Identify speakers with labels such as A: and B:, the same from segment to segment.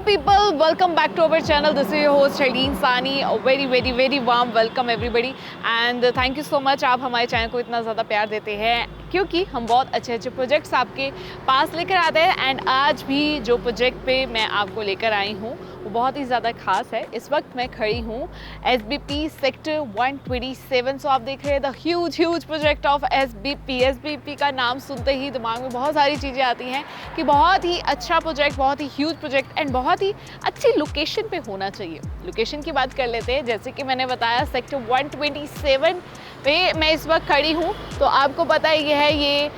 A: people, welcome back to our channel. This is your host Shaldeen Sani. A very warm welcome everybody and thank you so much आप हमारे channel को इतना ज़्यादा प्यार देते हैं क्योंकि हम बहुत अच्छे प्रोजेक्ट्स आपके पास लेकर आते हैं। एंड आज भी जो प्रोजेक्ट पे मैं आपको लेकर आई हूँ वो बहुत ही ज़्यादा खास है। इस वक्त मैं खड़ी हूँ SBP सेक्टर 127। सो आप देख रहे हैं the huge project of SBP का नाम सुनते ही दिमाग में बहुत सारी चीज़ें आती हैं कि बहुत ही अच्छा प्रोजेक्ट, बहुत ही ह्यूज प्रोजेक्ट एंड बहुत ही अच्छी लोकेशन पे होना चाहिए। लोकेशन की बात कर लेते हैं। जैसे कि मैंने बताया सेक्टर 127 पे मैं इस वक्त खड़ी हूँ, तो आपको पता ही है ये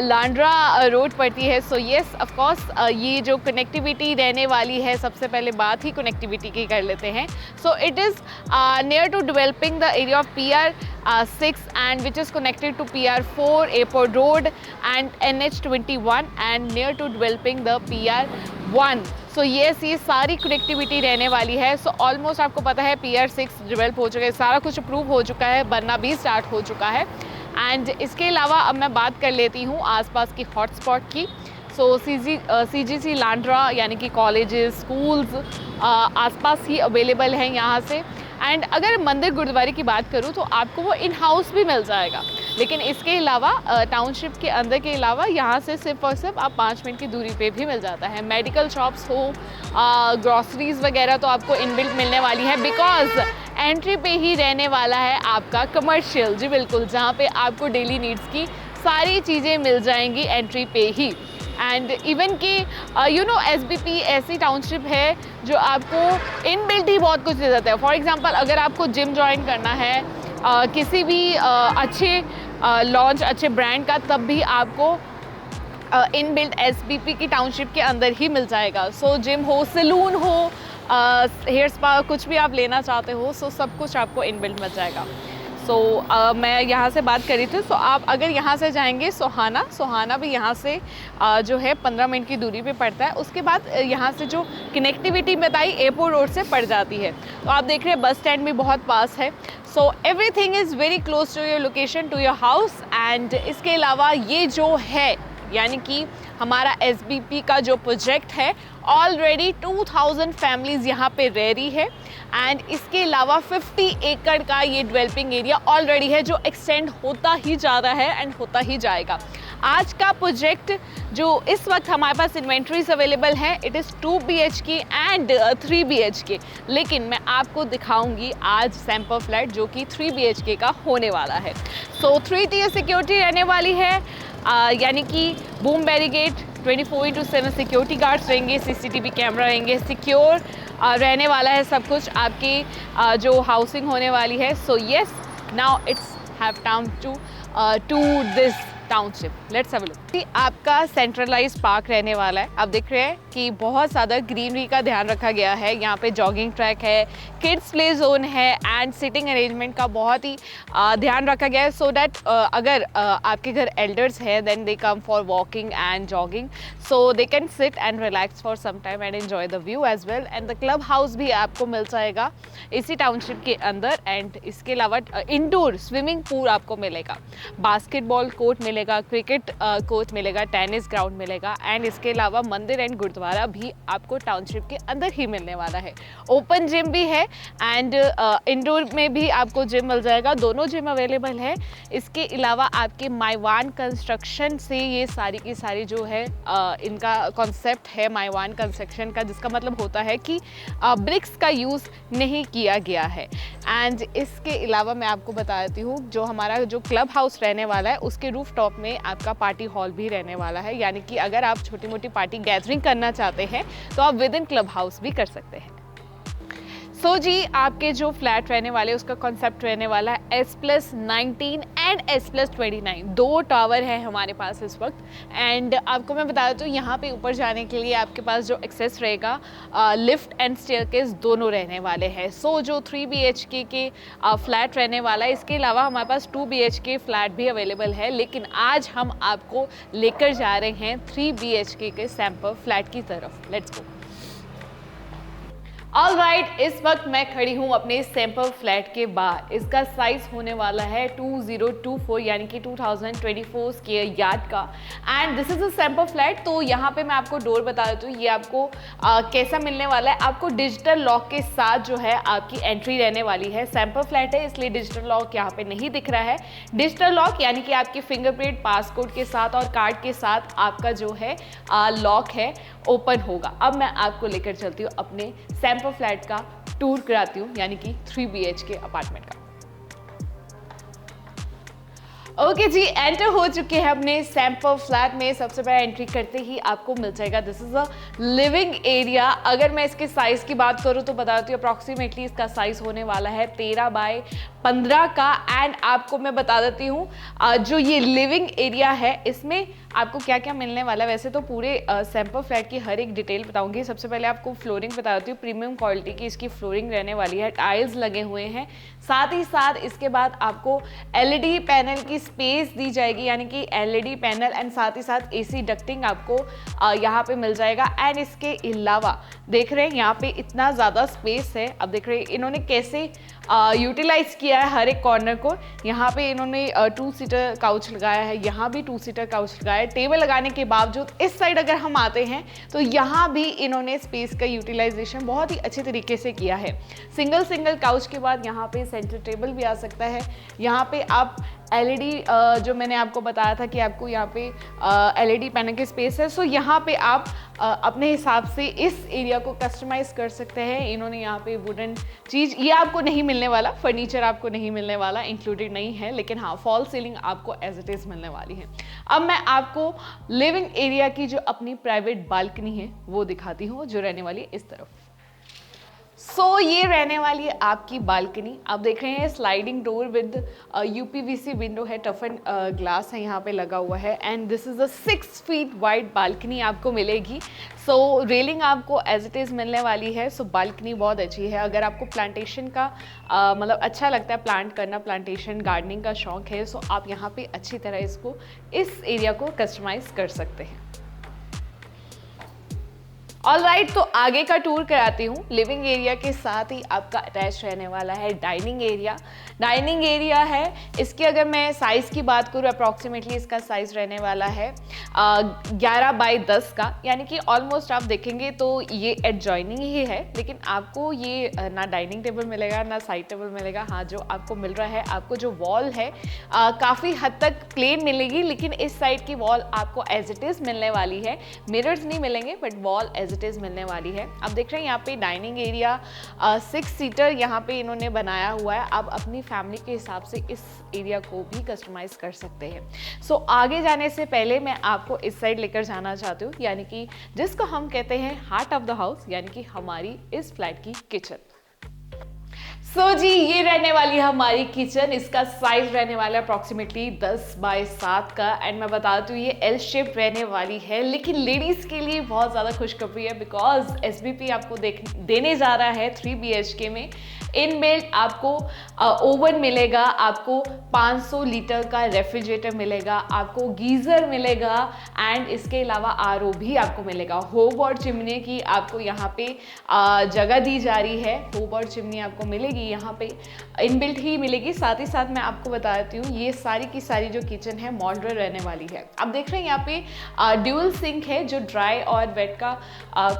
A: लांड्रा रोड पड़ती है। सो येस ऑफ कोर्स ये जो कनेक्टिविटी रहने वाली है, सबसे पहले बात ही कनेक्टिविटी की कर लेते हैं। So it is near to developing the area of PR6 and which is connected to PR4 Airport Road and NH21 and near to developing the PR1। So yes ये सारी कनेक्टिविटी रहने वाली है। सो ऑलमोस्ट आपको पता है PR6 develop हो चुका है, सारा कुछ अप्रूव हो चुका है, बनना भी स्टार्ट हो चुका है। एंड इसके अलावा अब मैं बात कर लेती हूँ आसपास की हॉटस्पॉट की। सो CGC लांड्रा यानी कि कॉलेजेस, स्कूल्स आसपास ही अवेलेबल हैं यहाँ से। एंड अगर मंदिर गुरुद्वारे की बात करूँ तो आपको वो इन हाउस भी मिल जाएगा, लेकिन इसके अलावा टाउनशिप के अंदर के अलावा यहाँ से सिर्फ और सिर्फ आप 5 मिनट की दूरी पे भी मिल जाता है। मेडिकल शॉप्स हो, ग्रॉसरीज वगैरह तो आपको इनबिल्ट मिलने वाली है, बिकॉज एंट्री पे ही रहने वाला है आपका कमर्शियल। जी बिल्कुल, जहाँ पे आपको डेली नीड्स की सारी चीज़ें मिल जाएंगी एंट्री पे ही। एंड इवन कि SBP ऐसी टाउनशिप है जो आपको इनबिल्ट ही बहुत कुछ दे देता है। फॉर एग्जांपल अगर आपको जिम ज्वाइन करना है किसी भी अच्छे लॉन्च अच्छे ब्रांड का, तब भी आपको इनबिल्ट SBP की टाउनशिप के अंदर ही मिल जाएगा। सो जिम हो, सैलून हो, हेयर स्पा, कुछ भी आप लेना चाहते हो, सो सब कुछ आपको इनबिल्ट मिल जाएगा। सो मैं यहाँ से बात करी थी। सो आप अगर यहाँ से जाएंगे सोहाना भी यहाँ से जो है 15 मिनट की दूरी पे पड़ता है। उसके बाद यहाँ से जो कनेक्टिविटी बताई एयरपोर्ट रोड से पड़ जाती है, तो आप देख रहे हैं बस स्टैंड भी बहुत पास है। So everything is very close to your location, to your house. And इसके अलावा ये जो है यानी कि हमारा SBP का जो प्रोजेक्ट है, ऑलरेडी 2000 फैमिलीज़ यहाँ पे रह रही है। एंड इसके अलावा 50 एकड़ का ये डेवलपिंग एरिया ऑलरेडी है जो एक्सटेंड होता ही जा रहा है एंड होता ही जाएगा। आज का प्रोजेक्ट जो इस वक्त हमारे पास इन्वेंट्रीज अवेलेबल है, it is 2 BHK and 3 BHK, लेकिन मैं आपको दिखाऊंगी आज सैंपल फ्लैट जो कि 3 BHK का होने वाला है। सो 3 tier सिक्योरिटी रहने वाली है, यानी कि बूम बैरिकेड, 24/7 सिक्योरिटी गार्ड्स रहेंगे, CCTV कैमरा रहेंगे, सिक्योर रहने वाला है सब कुछ आपकी जो हाउसिंग होने वाली है। So yes, now it's have time to this township. Let's have a look. आपका सेंट्रलाइज्ड पार्क रहने वाला है। आप देख रहे हैं कि बहुत ज़्यादा ग्रीनरी का ध्यान रखा गया है। यहाँ पे जॉगिंग ट्रैक है, किड्स प्ले जोन है एंड सिटिंग अरेंजमेंट का बहुत ही ध्यान रखा गया है, सो डैट अगर आपके घर एल्डर्स हैं then they come for walking and jogging, so they can sit and relax for some time and enjoy the view as well. And the club house भी आपको मिल जाएगा इसी टाउनशिप के अंदर। एंड इसके अलावा इंडोर स्विमिंग पूल आपको मिलेगा, बास्केटबॉल कोर्ट मिलेगा, क्रिकेट कोर्ट मिलेगा, टेनिस ग्राउंड मिलेगा। एंड इसके अलावा मंदिर एंड गुरुद्वारा भी आपको टाउनशिप के अंदर ही मिलने वाला है। ओपन जिम भी है एंड इंडोर में भी आपको जिम मिल जाएगा, दोनों जिम अवेलेबल है। इसके अलावा आपके माईवान कंस्ट्रक्शन से ये सारी की सारी जो है इनका कॉन्सेप्ट है माईवान कंस्ट्रक्शन का, जिसका मतलब होता है कि ब्रिक्स का यूज़ नहीं किया गया है। एंड इसके अलावा मैं आपको बता देती हूँ जो हमारा जो क्लब हाउस रहने वाला है उसके रूफ टॉप में आपका पार्टी हॉल भी रहने वाला है, यानी कि अगर आप छोटी मोटी पार्टी गैदरिंग करना चाहते हैं तो आप विद इन क्लब हाउस भी कर सकते हैं। सो जी आपके जो फ्लैट रहने वाले उसका कॉन्सेप्ट रहने वाला है S+19 एंड S+29, 2 टावर है हमारे पास इस वक्त। एंड आपको मैं बता देती हूँ यहाँ पे ऊपर जाने के लिए आपके पास जो एक्सेस रहेगा लिफ्ट एंड स्टेयरकेस दोनों रहने वाले हैं। सो जो 3 BHK के फ्लैट रहने वाला है, इसके अलावा हमारे पास 2 BHK फ्लैट भी अवेलेबल है, लेकिन आज हम आपको लेकर जा रहे हैं 3 BHK के सैंपल फ्लैट की तरफ। Let's go. ऑल राइट, इस वक्त मैं खड़ी हूँ अपने सैंपल फ्लैट के बाहर। इसका साइज होने वाला है 2024 यानी कि 2024 स्क्वायर यार्ड का। And this is a sample flat. तो यहाँ पे मैं आपको डोर बता देती हूँ, ये आपको कैसा मिलने वाला है। आपको डिजिटल लॉक के साथ जो है आपकी एंट्री रहने वाली है। सैंपल फ्लैट है इसलिए डिजिटल लॉक यहाँ पे नहीं दिख रहा है। डिजिटल लॉक यानी कि आपके फिंगरप्रिंट, पासकोड के साथ और कार्ड के साथ आपका जो है लॉक है ओपन होगा। अब मैं आपको लेकर चलती हूँ अपने सैंपल फ्लैट का टूर कराती हूँ, यानी कि 3 BHK अपार्टमेंट का। ओके जी, एंटर हो चुके हैं अपने सैंपल फ्लैट में। सबसे पहले एंट्री करते ही आपको मिल जाएगा this is a living area. अगर मैं इसके साइज की बात करूं तो बता देती हूँ अप्रॉक्सीमेटली इसका साइज होने वाला है 13 बाय 15 का। एंड आपको मैं बता देती हूँ जो ये लिविंग एरिया है इसमें आपको क्या क्या मिलने वाला है। वैसे तो पूरे सैंपल फ्लैट की हर एक डिटेल बताऊंगी। सबसे पहले आपको फ्लोरिंग बता देती हूँ, प्रीमियम क्वालिटी की इसकी फ्लोरिंग रहने वाली है, टाइल्स लगे हुए हैं। साथ ही साथ इसके बाद आपको LED पैनल की स्पेस दी जाएगी, यानी कि LED पैनल एंड साथ ही साथ AC डक्टिंग आपको यहाँ पे मिल जाएगा। एंड इसके अलावा देख रहे हैं यहाँ पे इतना ज़्यादा स्पेस है। अब देख रहे हैं इन्होंने कैसे यूटिलाइज किया है हर एक कॉर्नर को। यहाँ पे इन्होंने 2 सीटर काउच लगाया है, यहाँ भी 2 सीटर काउच लगाया है। टेबल लगाने के बावजूद इस साइड अगर हम आते हैं तो यहाँ भी इन्होंने स्पेस का यूटिलाइजेशन बहुत ही अच्छे तरीके से किया है। सिंगल काउच के बाद यहाँ पे सेंटर टेबल भी आ सकता है। यहाँ पे आप LED जो मैंने आपको बताया था कि आपको यहाँ पे LED पैनल की स्पेस है, सो यहाँ पे आप अपने हिसाब से इस एरिया को कस्टमाइज कर सकते हैं। इन्होंने यहाँ पे वुडन चीज़, ये आपको नहीं मिलने वाला, फर्नीचर आपको नहीं मिलने वाला, इंक्लूडेड नहीं है, लेकिन हाँ फॉल सीलिंग आपको एज इट इज़ मिलने वाली है। अब मैं आपको लिविंग एरिया की जो अपनी प्राइवेट बालकनी है वो दिखाती हूँ, जो रहने वाली है इस तरफ। ये रहने वाली है आपकी बालकनी। आप देख रहे हैं sliding door with UPVC window है, टफन ग्लास है यहाँ पे लगा हुआ है। And this is a 6 feet wide balcony आपको मिलेगी। रेलिंग आपको एज इट इज़ मिलने वाली है। बालकनी बहुत अच्छी है। अगर आपको प्लांटेशन का मतलब अच्छा लगता है, प्लांट करना, प्लांटेशन गार्डनिंग का शौक है, आप यहाँ पे अच्छी तरह इसको, इस एरिया को कस्टमाइज कर सकते हैं। ऑलराइट, तो आगे का टूर कराती हूँ। लिविंग एरिया के साथ ही आपका अटैच रहने वाला है डाइनिंग एरिया। डाइनिंग एरिया है, इसकी अगर मैं साइज़ की बात करूँ अप्रॉक्सीमेटली इसका साइज़ रहने वाला है 11 बाय 10 का, यानी कि ऑलमोस्ट आप देखेंगे तो ये एडजॉइनिंग ही है, लेकिन आपको ये ना डाइनिंग टेबल मिलेगा ना साइड टेबल मिलेगा। हाँ, जो आपको मिल रहा है, आपको जो वॉल है काफ़ी हद तक प्लेन मिलेगी, लेकिन इस साइड की वॉल आपको एज इट इज़ मिलने वाली है। मिरर्स नहीं मिलेंगे but wall as it is मिलने वाली है। आप देख रहे हैं यहाँ पे डाइनिंग एरिया 6 सीटर यहाँ पे इन्होंने बनाया हुआ है। आप अपनी फैमिली के हिसाब से इस एरिया को भी कस्टमाइज कर सकते हैं। आगे जाने से पहले मैं आपको इस साइड लेकर जाना चाहती हूँ, यानी कि जिसको हम कहते हैं हार्ट ऑफ द हाउस, यानी कि हमारी इस फ्लैट की किचन। जी, ये रहने वाली है हमारी किचन। इसका साइज रहने वाला है अप्रॉक्सीमेटली 10 बाय 7 का। एंड मैं बता दूँ ये L शेप रहने वाली है, लेकिन लेडीज़ के लिए बहुत ज़्यादा खुशखबरी है, बिकॉज SBP आपको देने जा रहा है 3 BHK में। इनबिल्ट आपको ओवन मिलेगा, आपको 500 लीटर का रेफ्रिजरेटर मिलेगा, आपको गीज़र मिलेगा, एंड इसके अलावा RO भी आपको मिलेगा। होब और चिमनी की आपको यहाँ पे जगह दी जा रही है। होब और चिमनी आपको मिलेगी यहाँ पे, इनबिल्ट ही मिलेगी। साथ ही साथ मैं आपको बता देती हूँ ये सारी की सारी जो किचन है मॉड्यूलर रहने वाली है। आप देख रहे हैं यहाँ पे ड्यूल सिंक है, जो ड्राई और वेट का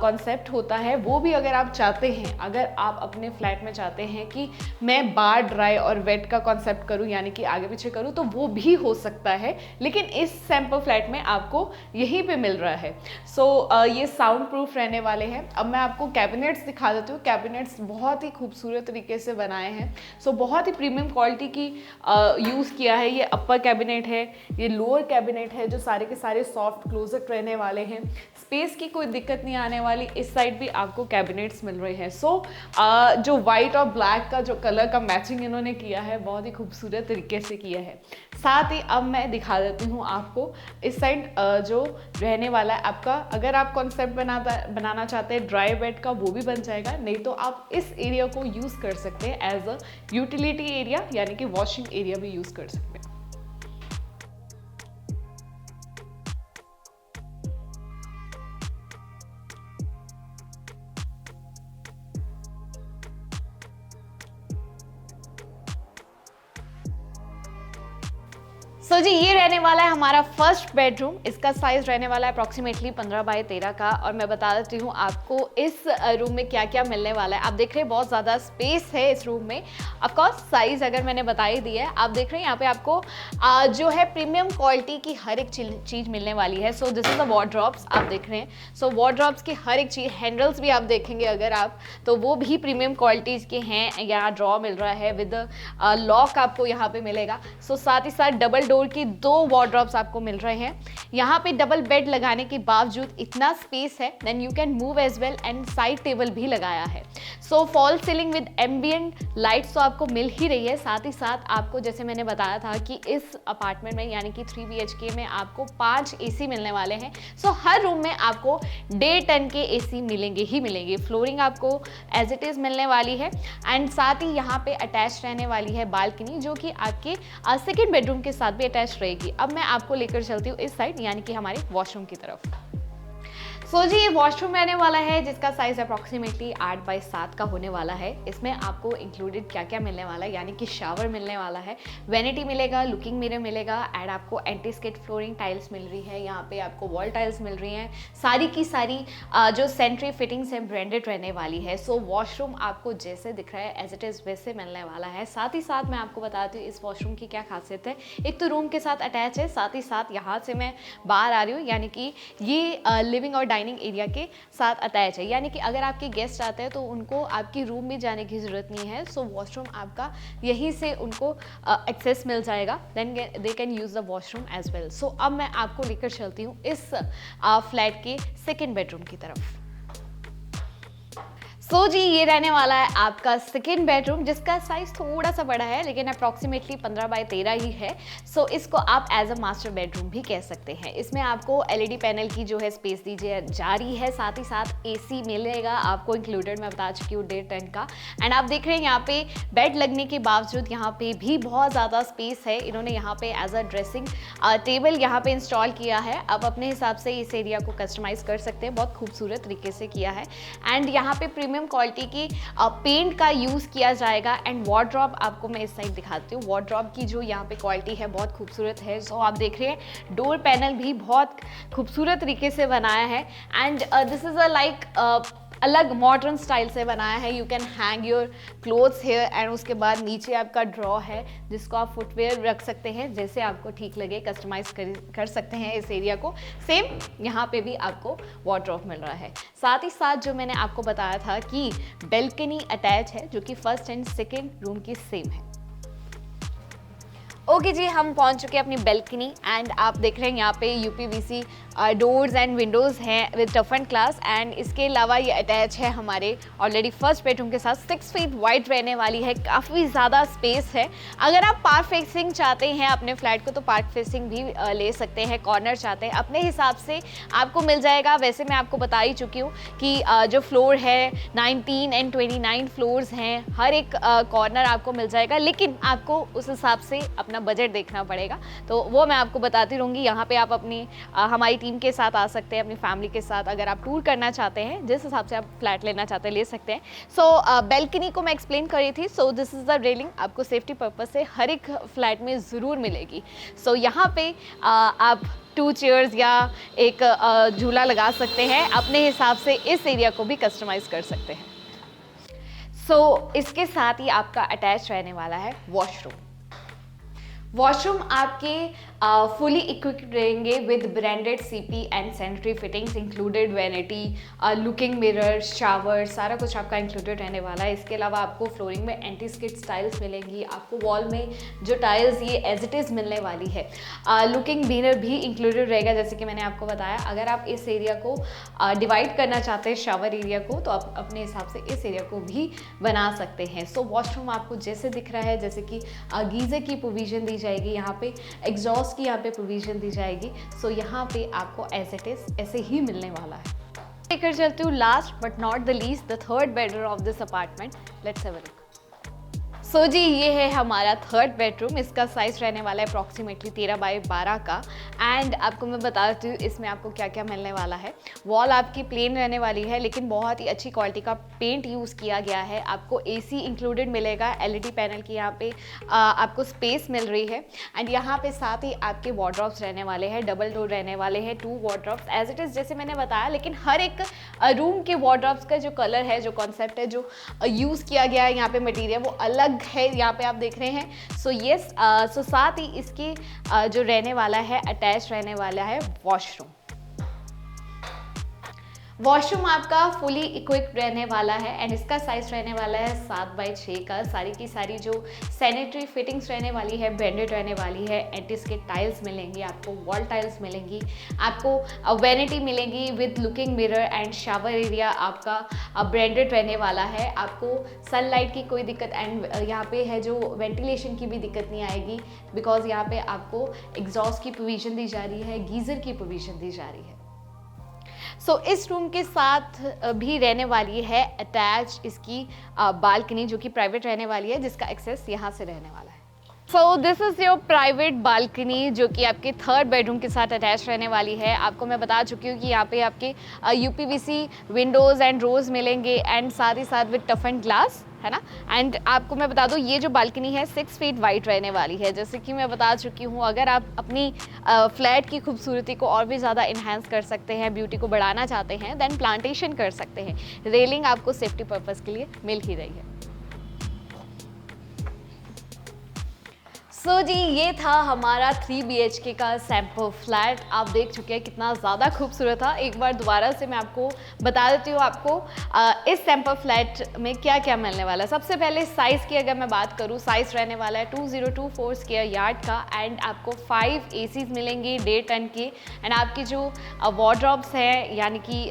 A: कॉन्सेप्ट होता है, वो भी अगर आप चाहते हैं, अगर आप अपने फ्लैट में चाहते हैं कि मैं बार ड्राई और वेट का कॉन्सेप्ट करूँ, यानी कि आगे पीछे करूँ, तो वो भी हो सकता है, लेकिन इस सैंपल फ्लैट में आपको यहीं पे मिल रहा है। ये साउंड प्रूफ रहने वाले हैं। अब मैं आपको कैबिनेट्स दिखा देती हूँ। कैबिनेट्स बहुत ही खूबसूरत तरीके से बनाए हैं। बहुत ही प्रीमियम क्वालिटी की यूज़ किया है। ये अपर कैबिनेट है, ये लोअर कैबिनेट है, जो सारे के सारे सॉफ्ट क्लोजेट रहने वाले हैं। स्पेस की कोई दिक्कत नहीं आने वाली। इस साइड भी आपको कैबिनेट्स मिल रहे हैं। जो वाइट और ब्लैक का जो कलर का मैचिंग इन्होंने किया है, बहुत ही खूबसूरत तरीके से किया है। साथ ही अब मैं दिखा देती हूँ आपको इस साइड जो रहने वाला है आपका। अगर आप कॉन्सेप्ट बनाना चाहते हैं ड्राई वेट का, वो भी बन जाएगा, नहीं तो आप इस एरिया को यूज़ कर सकते हैं एज अ यूटिलिटी एरिया, यानी कि वॉशिंग एरिया भी यूज़ कर सकते हैं। सो जी ये रहने वाला है हमारा फर्स्ट बेडरूम। इसका साइज रहने वाला है अप्रॉक्सीमेटली 15 बाय 13 का। और मैं बता देती हूँ आपको इस रूम में क्या क्या मिलने वाला है। आप देख रहे हैं बहुत ज़्यादा स्पेस है इस रूम में। ऑफकोर्स साइज अगर मैंने बता ही दी है, आप देख रहे हैं यहाँ पे आपको जो है प्रीमियम क्वालिटी की हर एक चीज़ मिलने वाली है। So this is the wardrobes, आप देख रहे हैं। सो वार्डरोब्स की हर एक चीज़, हैंडल्स भी आप देखेंगे अगर आप, तो वो भी प्रीमियम क्वालिटीज़ के हैं। यहाँ ड्रॉ मिल रहा है विद लॉक आपको यहाँ पे मिलेगा। सो साथ ही साथ डबल डोर की 2 वार्डरोब्स आपको मिल रहे हैं। यहाँ पे डबल बेड लगाने के बावजूद इतना स्पेस है, then you can move as well, and side table भी लगाया है। So fall ceiling with ambient lights तो आपको मिल ही रही है। साथ ही साथ आपको जैसे मैंने बताया था कि इस अपार्टमेंट में यानी कि 3 BHK में आपको 5 AC मिलने वाले हैं। सो हर रूम में आपको 1.5 टन के AC मिलेंगे ही मिलेंगे। फ्लोरिंग आपको एज इट इज़ मिलने वाली है, एंड साथ ही यहाँ पे अटैच रहने वाली है बालकनी, जो कि आपके सेकेंड बेडरूम के साथ भी अटैच रहेगी। अब मैं आपको लेकर चलती हूँ इस साइड, यानी कि हमारे वॉशरूम की तरफ। सो जी ये वॉशरूम रहने वाला है जिसका साइज अप्रॉक्सीमेटली 8 बाय 7 का होने वाला है। इसमें आपको इंक्लूडेड क्या क्या मिलने वाला है, यानी कि शावर मिलने वाला है, वेनिटी मिलेगा, लुकिंग मिरर मिलेगा, एंड आपको एंटी स्किड फ्लोरिंग टाइल्स मिल रही है। यहाँ पे आपको वॉल टाइल्स मिल रही हैं। सारी की सारी जो सेंट्री फिटिंग्स हैं ब्रांडेड रहने वाली है। सो वॉशरूम आपको जैसे दिख रहा है एज इट इज़ वैसे मिलने वाला है। साथ ही साथ मैं आपको बताती हूँ इस वॉशरूम की क्या खासियत है। एक तो रूम के साथ अटैच है, साथ ही साथ यहाँ से मैं बाहर आ रही हूँ, यानी कि ये लिविंग और डाइनिंग एरिया के साथ अटैच है। यानी कि अगर आपके गेस्ट आते हैं तो उनको आपकी रूम में जाने की ज़रूरत नहीं है। सो वॉशरूम आपका यहीं से उनको एक्सेस मिल जाएगा, then they can use the washroom as well. So अब मैं आपको लेकर चलती हूँ इस फ्लैट के सेकेंड बेडरूम की तरफ। सो जी ये रहने वाला है आपका सेकेंड बेडरूम, जिसका साइज थोड़ा सा बड़ा है, लेकिन अप्रॉक्सीमेटली 15 बाय 13 ही है। सो इसको आप एज अ मास्टर बेडरूम भी कह सकते हैं। इसमें आपको LED पैनल की जो है स्पेस दी जा रही है। साथ ही साथ AC मिलेगा आपको इंक्लूडेड, मैं बता चुकी हूँ 1.5 टन का। एंड आप देख रहे हैं यहाँ पे बेड लगने के बावजूद यहाँ पे भी बहुत ज़्यादा स्पेस है। इन्होंने यहाँ पे एज अ ड्रेसिंग टेबल यहाँ पे इंस्टॉल किया है। आप अपने हिसाब से इस एरिया को कस्टमाइज़ कर सकते हैं, बहुत खूबसूरत तरीके से किया है। एंड यहाँ पे प्रीमियम क्वालिटी की पेंट का यूज़ किया जाएगा। एंड वार्डरोब आपको मैं इस साइड दिखाती हूँ। वार्डरोब की जो यहाँ पे क्वालिटी है बहुत खूबसूरत है। सो आप देख रहे हैं डोर पैनल भी बहुत खूबसूरत तरीके से बनाया है। And this is a like अलग मॉडर्न स्टाइल से बनाया है। You can hang your clothes here, एंड उसके बाद नीचे आपका ड्रॉ है जिसको आप फुटवेयर रख सकते हैं, जैसे आपको ठीक लगे कस्टमाइज कर सकते हैं इस एरिया को। सेम यहाँ पे भी आपको वार्डरोब मिल रहा है। साथ ही साथ जो मैंने आपको बताया था कि बेल्कनी अटैच है, जो कि फर्स्ट एंड सेकेंड रूम की सेम है। ओके जी हम पहुंच चुके हैं अपनी बेल्कनी, एंड आप देख रहे हैं यहाँ पे UPVC डोर्स एंड विंडोज़ हैं with tough and class. And इसके अलावा ये अटैच है हमारे ऑलरेडी फर्स्ट बेडरूम के साथ। 6 फीट वाइड रहने वाली है, काफ़ी ज़्यादा स्पेस है। अगर आप पार्क फेसिंग चाहते हैं अपने फ्लैट को तो पार्क फेसिंग भी ले सकते हैं। कॉर्नर चाहते हैं अपने हिसाब से आपको मिल जाएगा। वैसे मैं आपको बता ही चुकी हूँ कि जो फ्लोर है 19 एंड 29 फ्लोर्स हैं, हर एक कॉर्नर आपको मिल जाएगा, लेकिन आपको उस हिसाब से अपना बजट देखना पड़ेगा, तो वो मैं आपको बताती रहूँगी। यहाँ पे आप अपनी हमारी टीम के साथ आ सकते हैं, अपनी फैमिली के साथ। अगर आप टूर करना चाहते हैं, जिस हिसाब से आप फ्लैट लेना चाहते हैं ले सकते हैं। सो बेल्कनी को मैं एक्सप्लेन कर रही थी। So this is the railing, आपको सेफ्टी पर्पज से हर एक फ्लैट में ज़रूर मिलेगी। सो यहाँ पे आप 2 चेयर्स या एक झूला लगा सकते हैं, अपने हिसाब से इस एरिया को भी कस्टमाइज़ कर सकते हैं। सो इसके साथ ही आपका अटैच रहने वाला है वॉशरूम। वॉशरूम आपके फुली इक्विप्ड रहेंगे with branded CP and sanitary fittings included, vanity, looking mirror, shower, सारा कुछ आपका इंक्लूडेड रहने वाला है। इसके अलावा आपको फ्लोरिंग में एंटी स्किड टाइल्स मिलेंगी। आपको वॉल में जो टाइल्स ये एज इट इज़ मिलने वाली है। लुकिंग मिरर भी इंक्लूडेड रहेगा, जैसे कि मैंने आपको बताया। अगर आप इस एरिया को डिवाइड करना चाहते हैं शावर एरिया को, तो आप अपने हिसाब से इस एरिया को भी बना सकते हैं। सो वॉशरूम आपको जैसे दिख रहा है, जैसे कि गीज़र की प्रोविज़न दी जाएगी, यहाँ पे एग्जॉस्ट की यहाँ पे प्रोविजन दी जाएगी। सो यहाँ पे आपको एज इट इज ऐसे ही मिलने वाला है। लेकर चलती हूँ last but not the least the third bedroom of this apartment. Let's have a look. So जी ये है हमारा थर्ड बेडरूम। इसका साइज़ रहने वाला है अप्रॉक्सीमेटली 13 बाई 12 का। एंड आपको मैं बता देती हूँ इसमें आपको क्या क्या मिलने वाला है। वॉल आपकी प्लेन रहने वाली है, लेकिन बहुत ही अच्छी क्वालिटी का पेंट यूज़ किया गया है। आपको एसी इंक्लूडेड मिलेगा, एलईडी पैनल की यहाँ पे आपको स्पेस मिल रही है। एंड यहाँ पे साथ ही आपके वार्डरोब्स रहने वाले हैं, डबल डोर रहने वाले हैं, 2 वार्डरोब्स एज इट इज़ जैसे मैंने बताया। लेकिन हर एक रूम के वार्डरोब्स का जो कलर है, जो कॉन्सेप्ट है, जो यूज़ किया गया है यहाँ पे मटीरियल, वो अलग है। यहाँ पे आप देख रहे हैं। सो यस, सो साथ ही इसकी जो रहने वाला है, अटैच रहने वाला है वॉशरूम। वॉशरूम आपका फुली इक्विप्ड रहने वाला है एंड इसका साइज रहने वाला है 7 बाई 6 का। सारी की सारी जो सैनिटरी फिटिंग्स रहने वाली है ब्रांडेड रहने वाली है। एंटीस के टाइल्स मिलेंगी आपको, वॉल टाइल्स मिलेंगी आपको, वैनिटी मिलेंगी with looking mirror and shower area आपका ब्रांडेड रहने वाला है। आपको सनलाइट की कोई दिक्कत एंड यहाँ पे है जो वेंटिलेशन की भी दिक्कत नहीं आएगी, बिकॉज यहाँ पे आपको एग्जॉस्ट की प्रोविजन दी जा रही है, गीज़र की प्रोविजन दी जा रही है। सो इस रूम के साथ भी रहने वाली है अटैच इसकी बालकनी, जो कि प्राइवेट रहने वाली है, जिसका एक्सेस यहाँ से रहने वाला है। So this is your private balcony, जो कि आपके थर्ड बेडरूम के साथ अटैच रहने वाली है। आपको मैं बता चुकी हूँ कि यहाँ पे आपके यूपीवीसी विंडोज़ एंड रोज़ मिलेंगे एंड साथ ही साथ विद टफ एंड ग्लास, है ना। एंड आपको मैं बता दूँ ये जो बालकनी है 6 फीट वाइड रहने वाली है। जैसे कि मैं बता चुकी हूँ, अगर आप अपनी फ्लैट की खूबसूरती को और भी ज़्यादा इन्हांस कर सकते हैं, ब्यूटी को बढ़ाना चाहते हैं, देन प्लांटेशन कर सकते हैं। रेलिंग आपको सेफ्टी पर्पज़ के लिए मिल ही रही है। सो जी ये था हमारा 3 BHK का सैंपल फ्लैट। आप देख चुके हैं कितना ज़्यादा खूबसूरत था। एक बार दोबारा से मैं आपको बता देती हूँ आपको इस सैंपल फ्लैट में क्या क्या मिलने वाला है। सबसे पहले साइज़ की अगर मैं बात करूँ, साइज़ रहने वाला है 2024 स्क्वायर यार्ड का एंड आपको 5 ACs मिलेंगे 1.5 टन के। एंड आपकी जो वार्डरोब्स हैं, यानी कि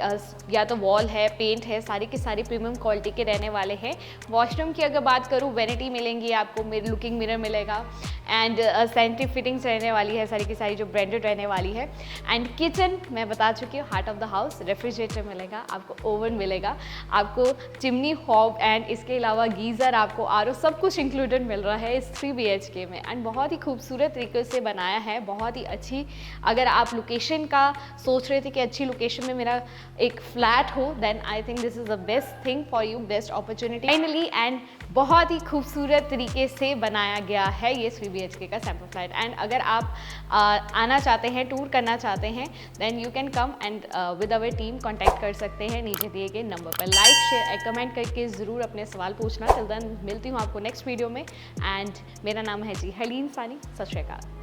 A: या तो वॉल है, पेंट है, सारी के सारी प्रीमियम क्वालिटी के रहने वाले हैं। वॉशरूम की अगर बात करूँ, वैनिटी मिलेंगी आपको, लुकिंग मिरर मिलेगा एंड सैनिटरी फिटिंग्स रहने वाली है, सारी की सारी जो ब्रांडेड रहने वाली है। एंड किचन मैं बता चुकी हूँ, heart of the house, refrigerator मिलेगा आपको, ओवन मिलेगा आपको, चिमनी हॉब एंड इसके अलावा गीज़र आपको, आरओ, सब कुछ इंक्लूडेड मिल रहा है इस 3 BHK में। एंड बहुत ही खूबसूरत तरीके से बनाया है, बहुत ही अच्छी। अगर आप लोकेशन का सोच रहे थे कि अच्छी लोकेशन में मेरा एक फ्लैट हो, then I think this is the best thing for you, best opportunity finally. And बहुत ही खूबसूरत तरीके से बनाया गया है ये 3 BHK का सैंपल फ्लैट। एंड अगर आप आना चाहते हैं, टूर करना चाहते हैं, then you can come and with our team contact कर सकते हैं नीचे दिए गए नंबर पर। लाइक शेयर एंड कमेंट करके ज़रूर अपने सवाल पूछना। टिल देन मिलती हूँ आपको नेक्स्ट वीडियो में। एंड मेरा नाम है जी हरलीन सानी। सत श्री अकाल।